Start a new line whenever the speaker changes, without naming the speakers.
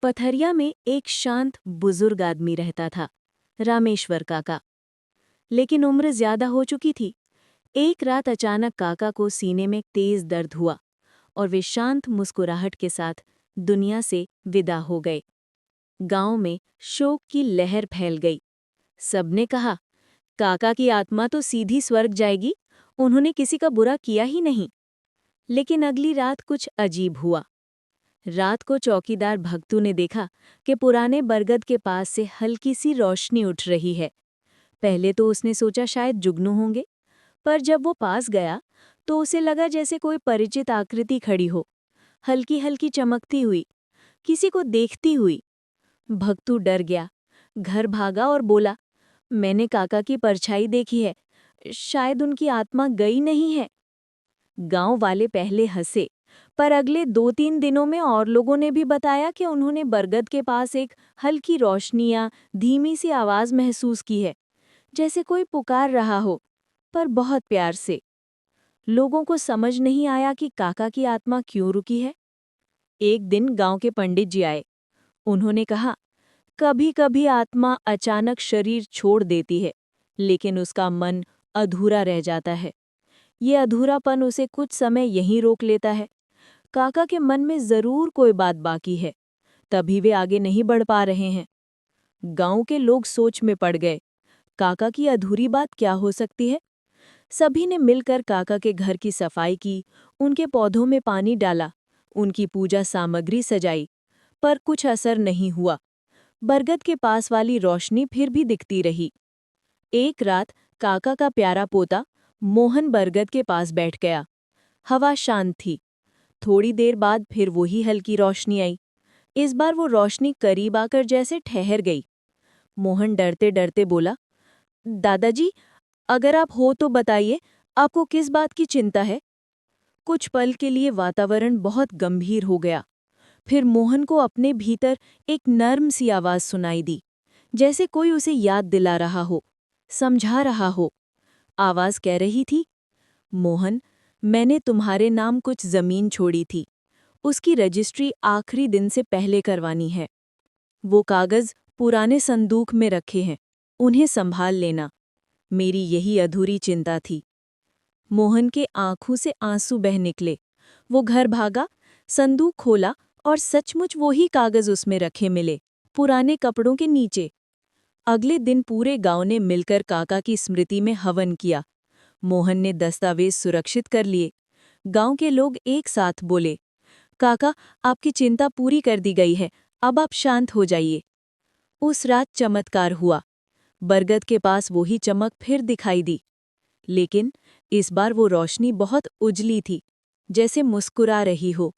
पथरिया में एक शांत बुजुर्ग आदमी रहता था, रामेश्वर काका। लेकिन उम्र ज्यादा हो चुकी थी। एक रात अचानक काका को सीने में तेज दर्द हुआ और वे शांत मुस्कुराहट के साथ दुनिया से विदा हो गए। गांव में शोक की लहर फैल गई। सबने कहा, काका की आत्मा तो सीधी स्वर्ग जाएगी, उन्होंने किसी का बुरा किया ही नहीं। लेकिन अगली रात कुछ अजीब हुआ। रात को चौकीदार भगतू ने देखा कि पुराने बरगद के पास से हल्की सी रोशनी उठ रही है। पहले तो उसने सोचा शायद जुगनू होंगे, पर जब वो पास गया तो उसे लगा जैसे कोई परिचित आकृति खड़ी हो, हल्की हल्की चमकती हुई, किसी को देखती हुई। भगतू डर गया, घर भागा और बोला, मैंने काका की परछाई देखी है, शायद उनकी आत्मा गई नहीं है। गांव वाले पहले हंसे, पर अगले 2-3 दिनों में और लोगों ने भी बताया कि उन्होंने बरगद के पास एक हल्की रोशनी या धीमी सी आवाज महसूस की है, जैसे कोई पुकार रहा हो, पर बहुत प्यार से। लोगों को समझ नहीं आया कि काका की आत्मा क्यों रुकी है। एक दिन गांव के पंडित जी आए। उन्होंने कहा, कभी कभी आत्मा अचानक शरीर छोड़ देती है, लेकिन उसका मन अधूरा रह जाता है। ये अधूरापन उसे कुछ समय यहीं रोक लेता है। काका के मन में जरूर कोई बात बाकी है, तभी वे आगे नहीं बढ़ पा रहे हैं। गांव के लोग सोच में पड़ गए, काका की अधूरी बात क्या हो सकती है। सभी ने मिलकर काका के घर की सफाई की, उनके पौधों में पानी डाला, उनकी पूजा सामग्री सजाई, पर कुछ असर नहीं हुआ। बरगद के पास वाली रोशनी फिर भी दिखती रही। एक रात काका का प्यारा पोता मोहन बरगद के पास बैठ गया। हवा शांत थी। थोड़ी देर बाद फिर वही हल्की रोशनी आई। इस बार वो रोशनी करीब आकर जैसे ठहर गई। मोहन डरते डरते बोला, दादाजी, अगर आप हो तो बताइए, आपको किस बात की चिंता है। कुछ पल के लिए वातावरण बहुत गंभीर हो गया। फिर मोहन को अपने भीतर एक नर्म सी आवाज सुनाई दी, जैसे कोई उसे याद दिला रहा हो, समझा रहा हो। आवाज कह रही थी, मोहन, मैंने तुम्हारे नाम कुछ जमीन छोड़ी थी, उसकी रजिस्ट्री आखिरी दिन से पहले करवानी है। वो कागज पुराने संदूक में रखे हैं, उन्हें संभाल लेना। मेरी यही अधूरी चिंता थी। मोहन के आंखों से आंसू बह निकले। वो घर भागा, संदूक खोला और सचमुच वही कागज उसमें रखे मिले, पुराने कपड़ों के नीचे। अगले दिन पूरे गांव ने मिलकर काका की स्मृति में हवन किया। मोहन ने दस्तावेज सुरक्षित कर लिए। गांव के लोग एक साथ बोले, काका, आपकी चिंता पूरी कर दी गई है, अब आप शांत हो जाइए। उस रात चमत्कार हुआ। बरगद के पास वही चमक फिर दिखाई दी, लेकिन इस बार वो रोशनी बहुत उजली थी, जैसे मुस्कुरा रही हो।